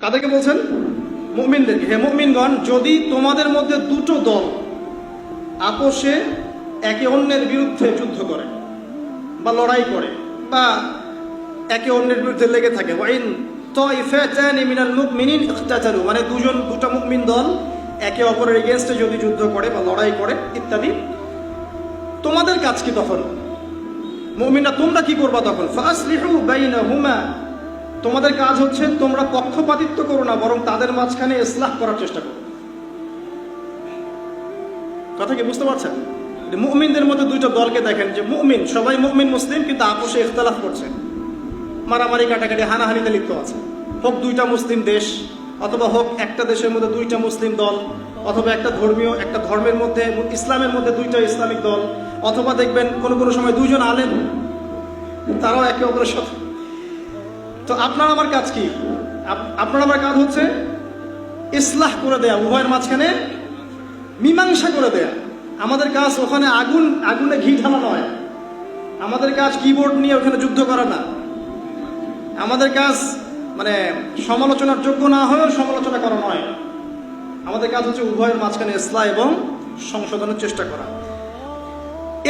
কাদেরকে বলছেন? মুমিনদেরকে। হে মুমিনগণ, যদি তোমাদের মধ্যে দুটো দল আপোষে একে অন্যের বিরুদ্ধে যুদ্ধ করে বা লড়াই করে বা একে অন্যের বিরুদ্ধে লেগে থাকে, ওয়াইন তাইফাতানি মিনাল মুমিনিন ইকতাতালু, মানে দুটা মুমিন দল একে অপরের এগেইনস্টে যদি যুদ্ধ করে বা লড়াই করে ইত্যাদি, তোমাদের কাজ কি তখন? মুমিনরা তোমরা কি করবা তখন? ফাসলিহু বাইনাহুমা, তোমাদের কাজ হচ্ছে তোমরা পক্ষপাতিত্ব করো না, বরং তাদের মাঝখানে ইসলাহ করার চেষ্টা করো। কথা কি বুঝতে পারছেন? মুমিনদের মধ্যে দুইটা দলকে দেখেন, যে মুমিন সবাই মুমিন মুসলিম, কিন্তু আপোষে ইখতিলাফ করছে, মারামারি কাটাকাটি হানাহানিতে লিপ্ত আছে। হোক দুইটা মুসলিম দেশ, অথবা হোক একটা দেশের মধ্যে দুইটা মুসলিম দল, অথবা একটা ধর্মের মধ্যে ইসলামের মধ্যে দুইটা ইসলামিক দল, অথবা দেখবেন কোনো কোনো সময় দুইজন আলেম, তারাও একে অপরের সাথে। তো আপনার আমার কাজ কি? আপনার আমার কাজ হচ্ছে ইসলাহ করে দেয়া, উভয়ের মাঝখানে মীমাংসা করে দেয়া। আমাদের কাজ ওখানে আগুনে ঘি ঢালা নয়। আমাদের কাজ কিবোর্ড নিয়ে ওখানে যুদ্ধ করা না। আমাদের কাজ মানে সমালোচনার যোগ্য না হয়েও সমালোচনা করা নয়। আমাদের কাজ হচ্ছে উভয়ের মাঝখানে ইসলাহ এবং সংশোধনের চেষ্টা করা।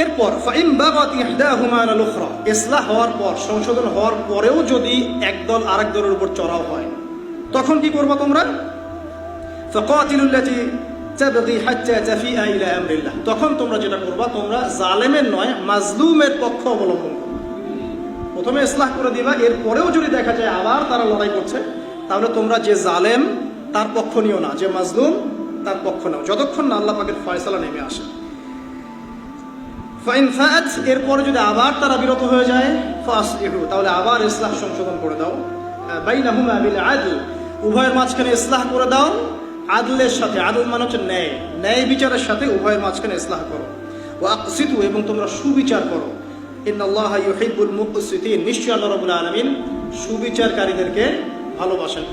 এরপর ফাইন বাগাত ইহদাহুমা আলাল উখরা, ইসলাহ হওয়ার পর, সংশোধন হওয়ার পরেও যদি একদল আরেক দলের উপর চড়াও হয়, তখন কি করবা তোমরা? ফাকাতিলুল্লাতী তাবগী হাত্তা তাফিআ ইলা আমরিল্লাহ, তখন তোমরা যেটা করবা, তোমরা জালেমের নয় মাজলুমের পক্ষ অবলম্বন করবে। প্রথমে ইসলাহ করে দিবা, এরপরেও যদি দেখা যায় আবার তারা লড়াই করছে, তাহলে তোমরা যে জালেম তার পক্ষ নিও না, যে মাজলুম তার পক্ষ নাও, যতক্ষণ না আল্লাহ পাকের ফয়সালা নেমে আসে। ফাইন ফাআত, এরপরে যদি আবার তারা বিরত হয়ে যায়, ফাসলিহু, তাহলে আবার ইসলাহ সংশোধন করে দাও। বাইনাহুমা বিল আদল, উভয়ের মাঝখানে ইসলাহ করে দাও আদলের সাথে। আদল মানে হচ্ছে ন্যায়, ন্যায় বিচারের সাথে উভয়ের মাঝখানে ইসলাহ করো। ওয়া আকসিতু, এবং তোমরা সুবিচার করো। ইন্নাল্লাহা ইউহিব্বুল মুকসিতিন, নিশ্চয়ই আল্লাহ রাব্বুল আলামিন সুবিচারকারীদেরকে ভালোবাসেন।